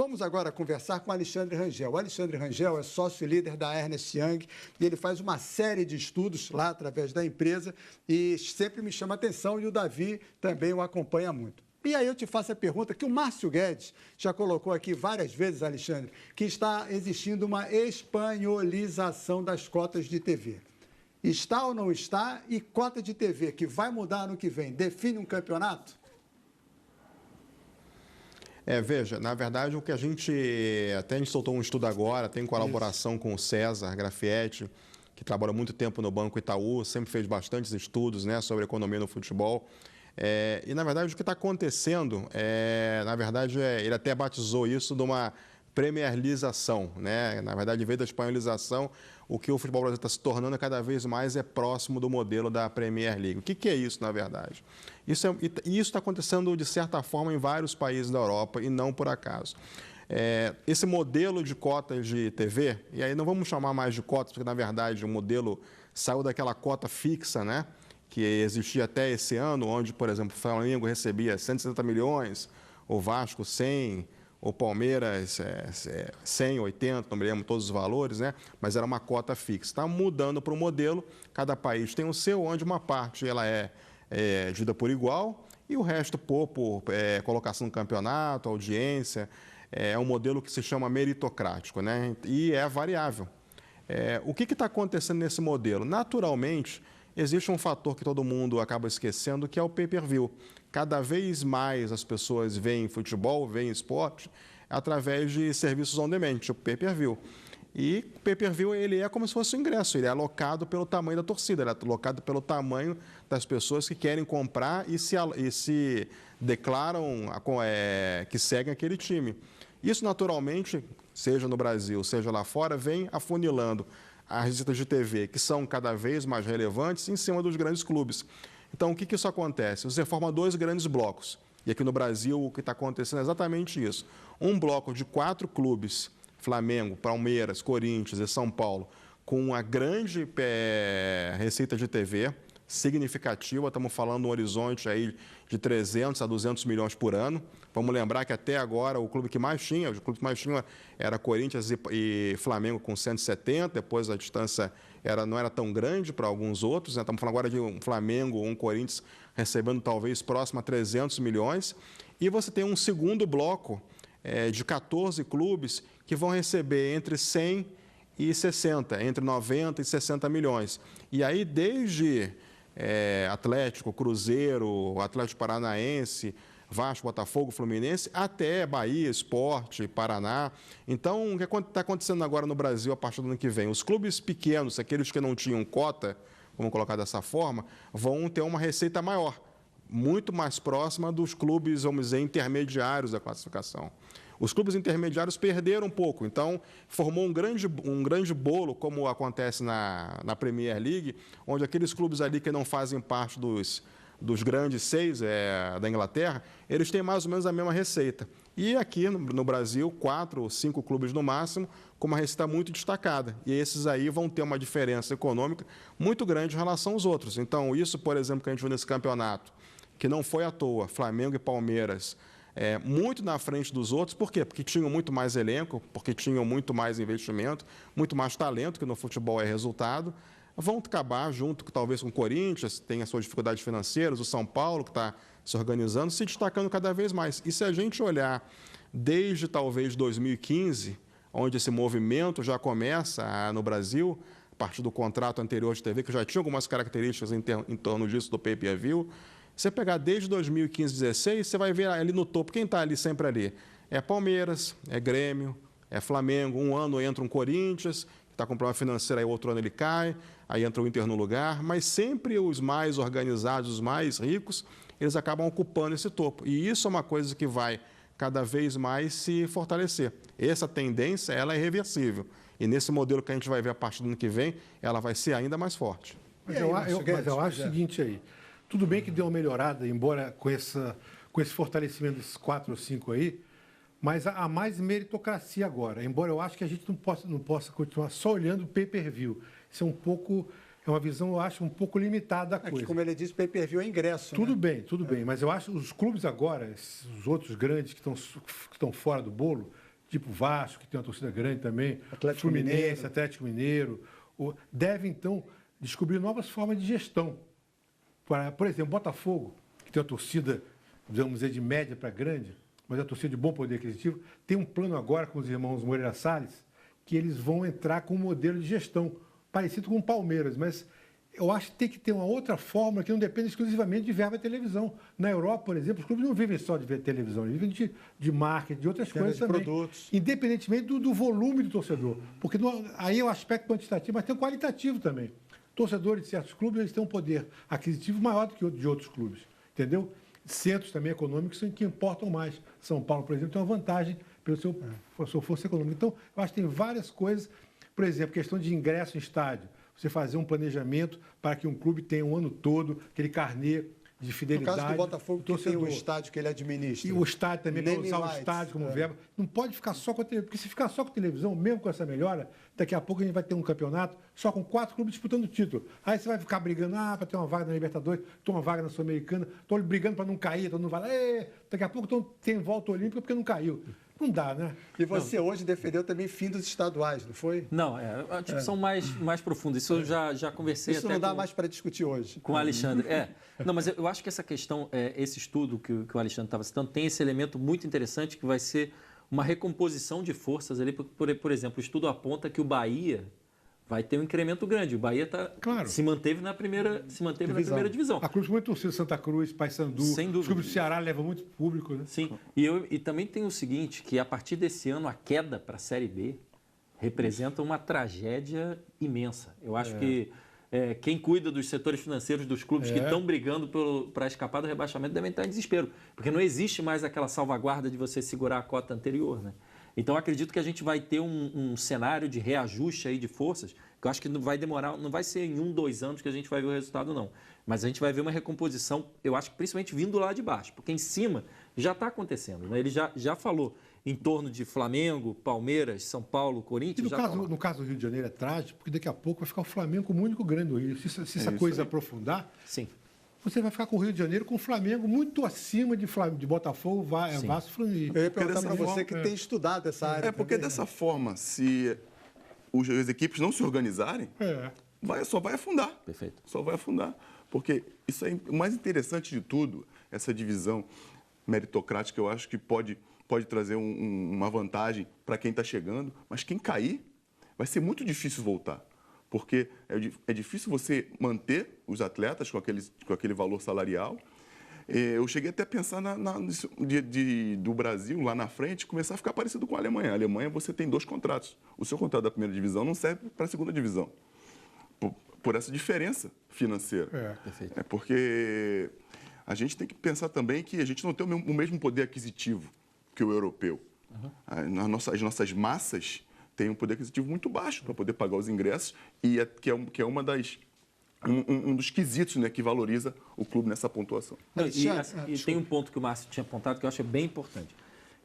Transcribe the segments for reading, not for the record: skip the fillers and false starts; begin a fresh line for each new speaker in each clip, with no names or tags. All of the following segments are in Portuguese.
Vamos agora conversar com o Alexandre Rangel. O Alexandre Rangel é sócio e líder da Ernst Young e ele faz uma série de estudos lá através da empresa e sempre me chama a atenção e o Davi também o acompanha muito. E aí eu te faço a pergunta que o Márcio Guedes já colocou aqui várias vezes, Alexandre, que está existindo uma espanholização das cotas de TV. Está ou não está? E cota de TV que vai mudar no que vem, define um campeonato?
Veja, na verdade, o que a gente soltou um estudo agora, tem colaboração com o César Grafietti, que trabalhou muito tempo no Banco Itaú, sempre fez bastantes estudos, né, sobre economia no futebol. E, na verdade, o que está acontecendo, ele até batizou isso de uma premierlização, né? Na verdade, em vez da espanholização, o que o futebol brasileiro está se tornando cada vez mais é próximo do modelo da Premier League. O que é isso, na verdade? Isso está acontecendo, de certa forma, em vários países da Europa e não por acaso. Esse modelo de cotas de TV, e aí não vamos chamar mais de cotas, porque, na verdade, o modelo saiu daquela cota fixa, né? Que existia até esse ano, onde, por exemplo, o Flamengo recebia 160 milhões, o Vasco 100, o Palmeiras 100, 80, não me lembro todos os valores, né? Mas era uma cota fixa. Está mudando para um modelo, cada país tem o seu, onde uma parte ela é dita por igual e o resto por colocação no campeonato, audiência. É um modelo que se chama meritocrático, né? E é variável. O que está acontecendo nesse modelo? Naturalmente, existe um fator que todo mundo acaba esquecendo, que é o pay-per-view. Cada vez mais as pessoas veem futebol, veem esporte, através de serviços on-demand, tipo pay-per-view. E o pay-per-view ele é como se fosse um ingresso, ele é alocado pelo tamanho da torcida, ele é alocado pelo tamanho das pessoas que querem comprar e se declaram que seguem aquele time. Isso, naturalmente, seja no Brasil, seja lá fora, vem afunilando as receitas de TV, que são cada vez mais relevantes, em cima dos grandes clubes. Então, o que isso acontece? Você forma dois grandes blocos. E aqui no Brasil, o que está acontecendo é exatamente isso. Um bloco de 4 clubes, Flamengo, Palmeiras, Corinthians e São Paulo, com uma grande receita de TV significativa. Estamos falando de um horizonte aí de 300 a 200 milhões por ano. Vamos lembrar que até agora o clube que mais tinha era Corinthians e Flamengo com 170, depois a distância não era tão grande para alguns outros, né? Estamos falando agora de um Flamengo, um Corinthians recebendo talvez próximo a 300 milhões. E você tem um segundo bloco de 14 clubes que vão receber entre 100 e 60, entre 90 e 60 milhões. E aí, desde Atlético, Cruzeiro, Atlético Paranaense, Vasco, Botafogo, Fluminense, até Bahia, Sport, Paraná. Então, o que está acontecendo agora no Brasil a partir do ano que vem? Os clubes pequenos, aqueles que não tinham cota, vamos colocar dessa forma, vão ter uma receita maior, muito mais próxima dos clubes, vamos dizer, intermediários da classificação. Os clubes intermediários perderam um pouco, então formou um grande bolo, como acontece na Premier League, onde aqueles clubes ali que não fazem parte dos grandes 6 da Inglaterra, eles têm mais ou menos a mesma receita. E aqui no Brasil, 4 ou 5 clubes no máximo, com uma receita muito destacada. E esses aí vão ter uma diferença econômica muito grande em relação aos outros. Então, isso, por exemplo, que a gente viu nesse campeonato, que não foi à toa, Flamengo e Palmeiras, muito na frente dos outros. Por quê? Porque tinham muito mais elenco, porque tinham muito mais investimento, muito mais talento, que no futebol é resultado. Vão acabar junto, talvez, com o Corinthians, tem as suas dificuldades financeiras, o São Paulo, que está se organizando, se destacando cada vez mais. E se a gente olhar desde, talvez, 2015, onde esse movimento já começa no Brasil, a partir do contrato anterior de TV, que já tinha algumas características em torno disso do pay-per-view, você pegar desde 2015, 2016, você vai ver ali no topo, quem está ali sempre ali? É Palmeiras, é Grêmio, é Flamengo, um ano entra um Corinthians, está com problema financeiro, aí outro ano ele cai, aí entra o Inter no lugar, mas sempre os mais organizados, os mais ricos, eles acabam ocupando esse topo. E isso é uma coisa que vai cada vez mais se fortalecer. Essa tendência, ela é irreversível. E nesse modelo que a gente vai ver a partir do ano que vem, ela vai ser ainda mais forte.
Mas eu acho o seguinte aí, tudo bem que deu uma melhorada, embora com esse fortalecimento desses 4 ou 5 aí, mas há mais meritocracia agora, embora eu acho que a gente não possa continuar só olhando o pay-per-view. Isso é uma visão, eu acho, um pouco limitada da coisa.
Como ele disse, pay-per-view é ingresso.
Tudo bem, mas eu acho que os clubes agora, os outros grandes que estão fora do bolo, tipo Vasco, que tem uma torcida grande também,
Atlético
Fluminense,
Mineiro.
Atlético Mineiro, deve, então, descobrir novas formas de gestão. Por exemplo, Botafogo, que tem uma torcida, vamos dizer, de média para grande, mas é uma torcida de bom poder aquisitivo, tem um plano agora com os irmãos Moreira Salles, que eles vão entrar com um modelo de gestão parecido com o Palmeiras, mas eu acho que tem que ter uma outra fórmula que não depende exclusivamente de verba de televisão. Na Europa, por exemplo, os clubes não vivem só de televisão, eles vivem de marketing, de outras coisas
de
também.
produtos.
Independentemente do volume do torcedor. Porque aí é o aspecto quantitativo, mas tem o qualitativo também. Torcedores de certos clubes eles têm um poder aquisitivo maior do que de outros clubes. Entendeu? Centros também econômicos que importam mais. São Paulo, por exemplo, tem uma vantagem pela sua força econômica. Então, eu acho que tem várias coisas. Por exemplo, questão de ingresso em estádio. Você fazer um planejamento para que um clube tenha um ano todo aquele carnê de
No
fidelidade.
caso do Botafogo, que tem
torcedor.
o estádio que ele administra.
E o estádio também, para
Naming
usar o
rights,
estádio como verba. Não pode ficar só com a televisão, porque se ficar só com a televisão, mesmo com essa melhora, daqui a pouco a gente vai ter um campeonato só com 4 clubes disputando o título. Aí você vai ficar brigando, para ter uma vaga na Libertadores, ter uma vaga na Sul-Americana, estou brigando para não cair, todo mundo vai lá, daqui a pouco tem volta olímpica porque não caiu. Não dá, né?
E você hoje defendeu também fim dos estaduais, não foi?
Não, é uma discussão mais profunda. Isso eu já conversei
Isso
até
não dá mais para discutir hoje.
com o Alexandre. Não, mas eu acho que essa questão, esse estudo que o Alexandre estava citando, tem esse elemento muito interessante que vai ser uma recomposição de forças ali. Por exemplo, o estudo aponta que o Bahia vai ter um incremento grande. O Bahia se manteve na primeira divisão.
A clube muito torcida, Santa Cruz, Paysandu,
Sem dúvida.
os clubes do Ceará levam muito público, né?
Sim, e também tem o seguinte, que a partir desse ano a queda para a Série B representa uma tragédia imensa. Eu acho que quem cuida dos setores financeiros dos clubes que estão brigando para escapar do rebaixamento devem estar em desespero, porque não existe mais aquela salvaguarda de você segurar a cota anterior, né? Então, eu acredito que a gente vai ter um cenário de reajuste aí de forças, que eu acho que não vai demorar, não vai ser em 1, 2 anos que a gente vai ver o resultado, não. Mas a gente vai ver uma recomposição, eu acho que principalmente vindo lá de baixo, porque em cima já está acontecendo, né? Ele já falou em torno de Flamengo, Palmeiras, São Paulo, Corinthians.
E no caso do Rio de Janeiro é trágico, porque daqui a pouco vai ficar o Flamengo como o único grande do Rio. Se essa coisa aprofundar,
sim,
você vai ficar com o Rio de Janeiro com o Flamengo muito acima de Botafogo, Vasco e Flamengo.
Eu ia perguntar para você que tem estudado essa área.
Porque
também,
dessa forma, se as equipes não se organizarem, só vai afundar.
Perfeito.
Só vai afundar. Porque isso é o mais interessante de tudo, essa divisão meritocrática, eu acho que pode trazer uma vantagem para quem está chegando, mas quem cair, vai ser muito difícil voltar. Porque é difícil você manter os atletas com aquele valor salarial. Eu cheguei até a pensar do Brasil, lá na frente, começar a ficar parecido com a Alemanha. A Alemanha, você tem 2 contratos. O seu contrato da primeira divisão não serve para a segunda divisão. Por essa diferença financeira.
Perfeito.
Porque a gente tem que pensar também que a gente não tem o mesmo poder aquisitivo que o europeu. As nossas massas têm um poder aquisitivo muito baixo para poder pagar os ingressos, que é um dos quesitos, né, que valoriza o clube nessa pontuação.
E tem um ponto que o Márcio tinha apontado que eu acho bem importante.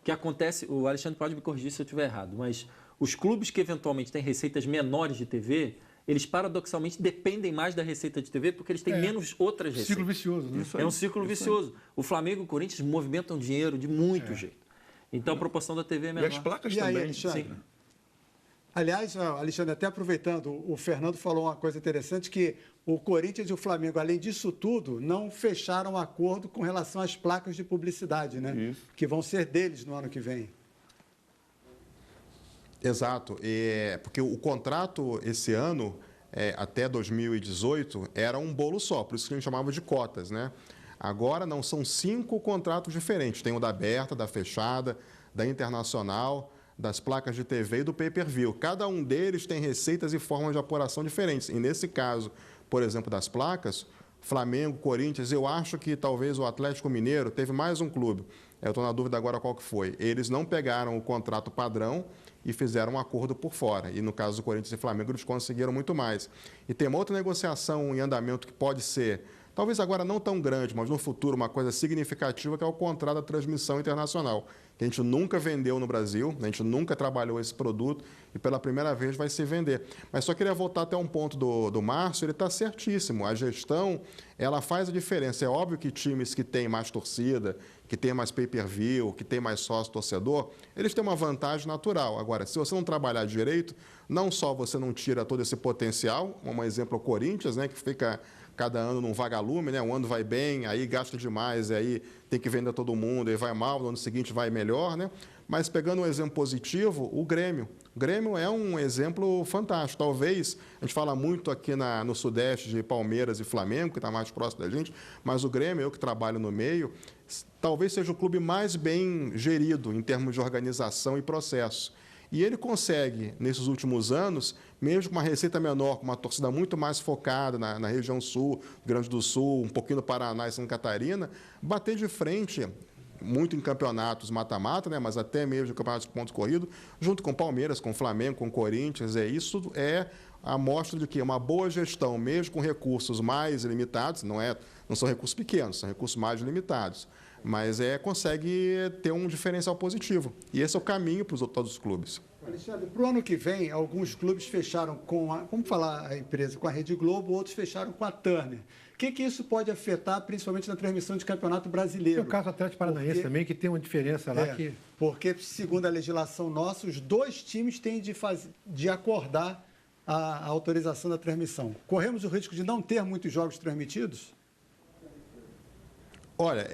Que acontece, o Alexandre pode me corrigir se eu estiver errado, mas os clubes que eventualmente têm receitas menores de TV, eles paradoxalmente dependem mais da receita de TV porque eles têm menos outras receitas.
Ciclo vicioso, né?
É um ciclo vicioso. O Flamengo e o Corinthians movimentam dinheiro de muito jeito. Então a proporção da TV é menor.
E as placas
E aí,
também.
Alexandre?
Sim.
Aliás, Alexandre, até aproveitando, o Fernando falou uma coisa interessante, que o Corinthians e o Flamengo, além disso tudo, não fecharam um acordo com relação às placas de publicidade, né?
Isso.
Que vão ser deles no ano que vem.
Exato, porque o contrato esse ano, até 2018, era um bolo só, por isso que a gente chamava de cotas, né? Agora não, são 5 contratos diferentes, tem o da aberta, da fechada, da internacional, das placas de TV e do pay-per-view. Cada um deles tem receitas e formas de apuração diferentes. E nesse caso, por exemplo, das placas, Flamengo, Corinthians, eu acho que talvez o Atlético Mineiro teve mais um clube. Eu estou na dúvida agora qual que foi. Eles não pegaram o contrato padrão e fizeram um acordo por fora. E no caso do Corinthians e Flamengo, eles conseguiram muito mais. E tem uma outra negociação em andamento que pode ser talvez agora não tão grande, mas no futuro uma coisa significativa, que é o contrato da transmissão internacional, que a gente nunca vendeu no Brasil, a gente nunca trabalhou esse produto e pela primeira vez vai se vender. Mas só queria voltar até um ponto do Márcio, ele está certíssimo, a gestão ela faz a diferença. É óbvio que times que têm mais torcida, que têm mais pay-per-view, que têm mais sócio-torcedor, eles têm uma vantagem natural. Agora, se você não trabalhar direito, não só você não tira todo esse potencial, um exemplo é o Corinthians, né, que fica cada ano num vagalume, né? Um ano vai bem, aí gasta demais, aí tem que vender todo mundo, aí vai mal, no ano seguinte vai melhor, né? Mas pegando um exemplo positivo, o Grêmio. O Grêmio é um exemplo fantástico. Talvez, a gente fala muito aqui no Sudeste de Palmeiras e Flamengo, que está mais próximo da gente, mas o Grêmio, eu que trabalho no meio, talvez seja o clube mais bem gerido em termos de organização e processo. E ele consegue, nesses últimos anos, mesmo com uma receita menor, com uma torcida muito mais focada na região sul, Rio Grande do Sul, um pouquinho no Paraná e Santa Catarina, bater de frente, muito em campeonatos mata-mata, né, mas até mesmo em campeonatos de pontos corridos, junto com Palmeiras, com Flamengo, com Corinthians. Isso é a mostra de que uma boa gestão, mesmo com recursos mais limitados, não são recursos pequenos, são recursos mais limitados, mas consegue ter um diferencial positivo. E esse é o caminho para todos os clubes.
Alexandre, para o ano que vem, alguns clubes fecharam vamos falar a empresa, com a Rede Globo, outros fecharam com a Turner. O que isso pode afetar, principalmente na transmissão de Campeonato Brasileiro?
Tem o caso do Atlético Paranaense também, que tem uma diferença lá que...
Porque, segundo a legislação nossa, os dois times têm de acordar a autorização da transmissão. Corremos o risco de não ter muitos jogos transmitidos?
Olha,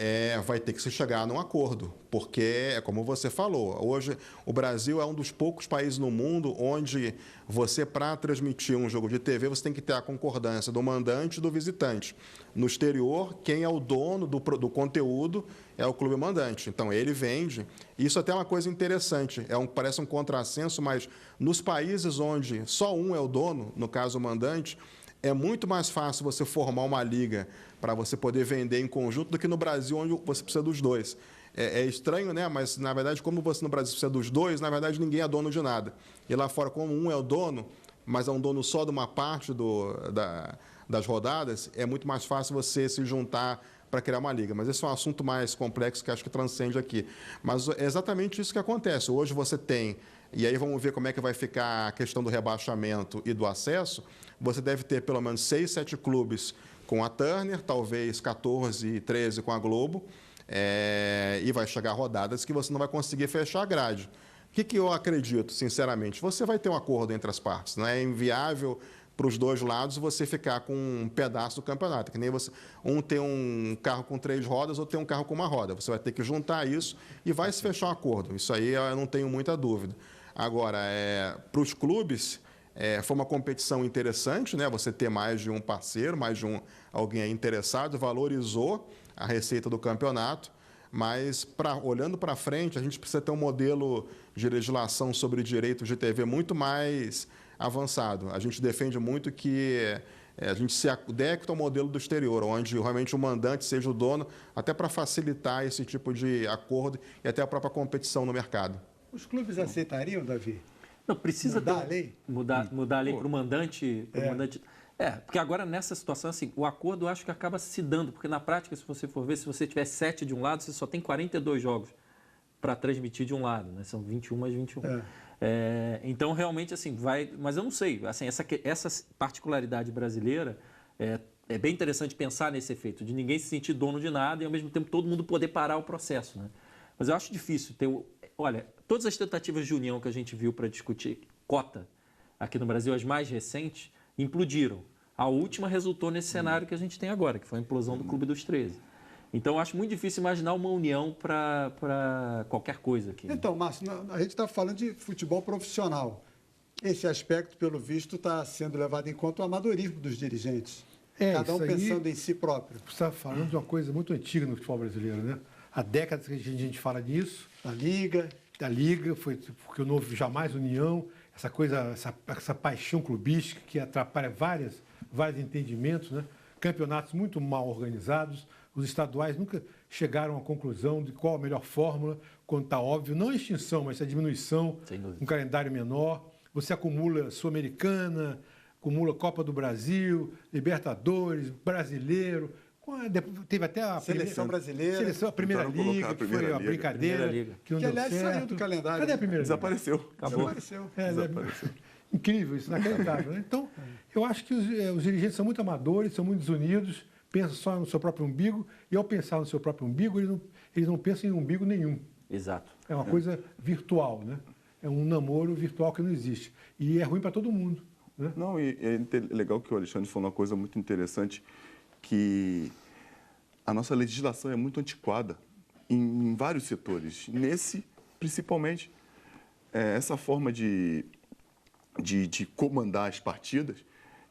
vai ter que se chegar num acordo, porque, como você falou, hoje o Brasil é um dos poucos países no mundo onde você, para transmitir um jogo de TV, você tem que ter a concordância do mandante e do visitante. No exterior, quem é o dono do conteúdo é o clube mandante. Então, ele vende. Isso até é uma coisa interessante, parece um contrassenso, mas nos países onde só um é o dono, no caso o mandante, é muito mais fácil você formar uma liga para você poder vender em conjunto do que no Brasil, onde você precisa dos dois. É estranho, né? Mas, na verdade, como você no Brasil precisa dos dois, na verdade, ninguém é dono de nada. E lá fora, como um é o dono, mas é um dono só de uma parte das rodadas, é muito mais fácil você se juntar para criar uma liga. Mas esse é um assunto mais complexo que acho que transcende aqui. Mas é exatamente isso que acontece. Hoje você tem, e aí vamos ver como é que vai ficar a questão do rebaixamento e do acesso, você deve ter pelo menos 6, 7 clubes com a Turner, talvez 14, 13 com a Globo, e vai chegar rodadas que você não vai conseguir fechar a grade. O que eu acredito, sinceramente? Você vai ter um acordo entre as partes. Não é inviável para os dois lados você ficar com um pedaço do campeonato. Que nem um tem um carro com 3 rodas, outro tem um carro com uma roda. Você vai ter que juntar isso e vai se fechar um acordo. Isso aí eu não tenho muita dúvida. Agora, para os clubes, foi uma competição interessante, né? Você ter mais de um parceiro, mais de alguém interessado, valorizou a receita do campeonato, mas olhando para frente, a gente precisa ter um modelo de legislação sobre direitos de TV muito mais avançado. A gente defende muito que a gente se adeque ao modelo do exterior, onde realmente o mandante seja o dono, até para facilitar esse tipo de acordo e até a própria competição no mercado.
Os clubes aceitariam, Davi?
Não, precisa
mudar a lei?
Mudar a lei para o mandante. Porque agora nessa situação, assim, o acordo eu acho que acaba se dando, porque na prática, se você for ver, se você tiver 7 de um lado, você só tem 42 jogos para transmitir de um lado, né? São 21 mais 21. Então, realmente, assim, mas eu não sei, assim, essa particularidade brasileira é bem interessante pensar nesse efeito, de ninguém se sentir dono de nada e, ao mesmo tempo, todo mundo poder parar o processo, né? Mas eu acho difícil ter... Olha, todas as tentativas de união que a gente viu para discutir cota aqui no Brasil, as mais recentes, implodiram. A última resultou nesse cenário que a gente tem agora, que foi a implosão do Clube dos 13. Então, eu acho muito difícil imaginar uma união para qualquer coisa aqui.
Então, Márcio, a gente está falando de futebol profissional. Esse aspecto, pelo visto, está sendo levado em conta o amadorismo dos dirigentes. Cada um pensando em si próprio.
Você está falando de uma coisa muito antiga no futebol brasileiro, né? Há décadas que a gente fala disso.
Da Liga,
foi porque não houve jamais união, essa paixão clubística que atrapalha vários entendimentos, né? Campeonatos muito mal organizados. Os estaduais nunca chegaram à conclusão de qual a melhor fórmula, quando está óbvio, não a extinção, mas a diminuição, um calendário menor. Você acumula Sul-Americana, acumula Copa do Brasil, Libertadores, Brasileiro, Teve até a
Seleção brasileira.
a Primeira
Tentaram colocar
Liga,
a
que
Primeira
foi a
Liga.
brincadeira,
Primeira Liga.
que não
Que,
deu
aliás,
certo.
saiu do calendário.
Cadê a Primeira Liga?
Desapareceu.
Desapareceu.
Desapareceu. Incrível isso, inacreditável. Né? Então, eu acho que os dirigentes são muito amadores, são muito desunidos, pensam só no seu próprio umbigo, e ao pensar no seu próprio umbigo, eles não pensam em umbigo nenhum.
Exato.
É uma coisa virtual, né? É um namoro virtual que não existe. E é ruim para todo mundo. Né?
Não, e é legal que o Alexandre falou uma coisa muito interessante, que a nossa legislação é muito antiquada em vários setores. Nesse, principalmente, essa forma de comandar as partidas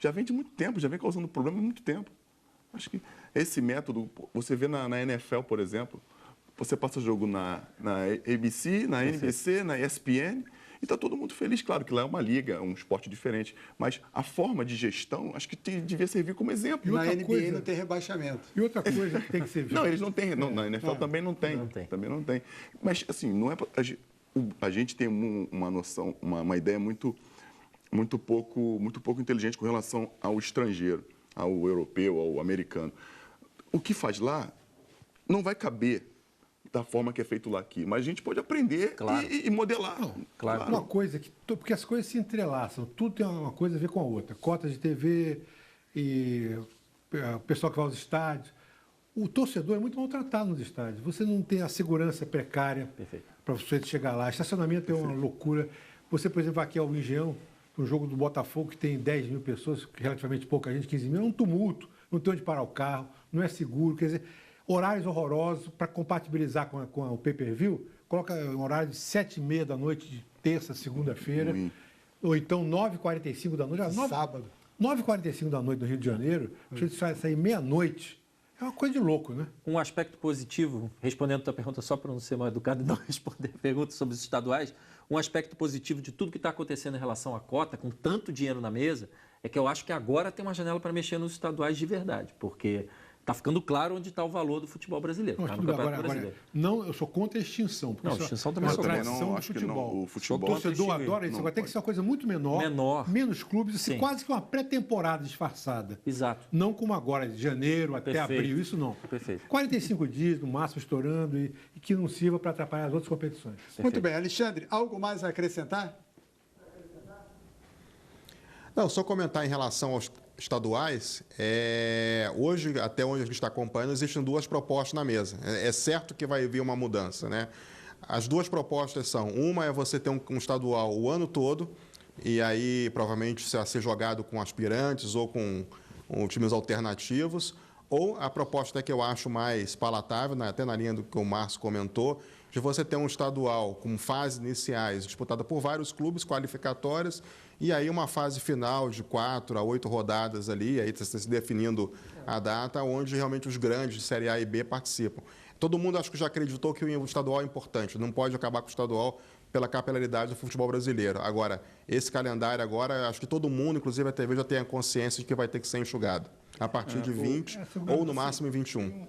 já vem de muito tempo, já vem causando problema há muito tempo. Acho que esse método, você vê na NFL, por exemplo, você passa jogo na ABC, na NBC, na ESPN, e está todo mundo feliz. Claro que lá é uma liga, é um esporte diferente, mas a forma de gestão, acho que devia servir como exemplo.
Na NBA não tem rebaixamento.
E outra coisa que tem que ser vista.
Não, eles não têm. Na NFL também não tem. Também não tem. Mas, assim, não é a gente tem uma noção, uma ideia muito pouco inteligente com relação ao estrangeiro, ao europeu, ao americano. O que faz lá não vai caber da forma que é feito lá aqui, mas a gente pode aprender e modelar.
Não,
Claro.
Uma coisa que. Porque as coisas se entrelaçam, tudo tem uma coisa a ver com a outra. Cotas de TV e o pessoal que vai aos estádios. O torcedor é muito maltratado nos estádios. Você não tem a segurança precária para você chegar lá. Estacionamento é uma loucura. Você, por exemplo, vai aqui ao Engenhão, no jogo do Botafogo, que tem 10 mil pessoas, relativamente pouca gente, 15 mil, é um tumulto, não tem onde parar o carro, não é seguro. Quer dizer, horários horrorosos para compatibilizar com o pay-per-view, coloca um horário de 7h30 da noite, de terça, segunda-feira, ou então 9h45 da noite.
Sábado.
9h45 da noite no Rio de Janeiro, você vai sair meia-noite. É uma coisa de louco, né?
Um aspecto positivo, respondendo a tua pergunta só para não ser mal educado e não responder perguntas sobre os estaduais, um aspecto positivo de tudo que está acontecendo em relação à cota, com tanto dinheiro na mesa, é que eu acho que agora tem uma janela para mexer nos estaduais de verdade, porque está ficando claro onde está o valor do futebol brasileiro. Está no Campeonato Brasileiro.
Não, eu sou contra a extinção. Porque
Não, a extinção também
é uma
sou contra.
tradição do
Acho que
futebol.
não. O futebol
O torcedor adora isso. Agora tem que ser uma coisa muito menor. Menos clubes, assim,
Sim.
quase que uma pré-temporada disfarçada.
Exato.
Não como agora, de janeiro até
Perfeito.
abril, isso não.
Perfeito.
45 dias, no máximo, estourando, e que não sirva para atrapalhar as outras competições.
Muito bem. Alexandre, algo mais a acrescentar?
Não, só comentar em relação aos estaduais, hoje, até onde a gente está acompanhando, existem duas propostas na mesa. É certo que vai vir uma mudança, né? As duas propostas são, uma é você ter um estadual o ano todo, e aí provavelmente vai ser jogado com aspirantes ou com times alternativos, ou a proposta que eu acho mais palatável, até na linha do que o Márcio comentou, de você ter um estadual com fases iniciais disputada por vários clubes qualificatórias e aí uma fase final de 4 a 8 rodadas ali, aí está se definindo a data, onde realmente os grandes de Série A e B participam. Todo mundo acho que já acreditou que o estadual é importante, não pode acabar com o estadual pela capilaridade do futebol brasileiro. Agora, esse calendário agora, acho que todo mundo, inclusive a TV, já tem a consciência de que vai ter que ser enxugado a partir de 20 ou no máximo em 21.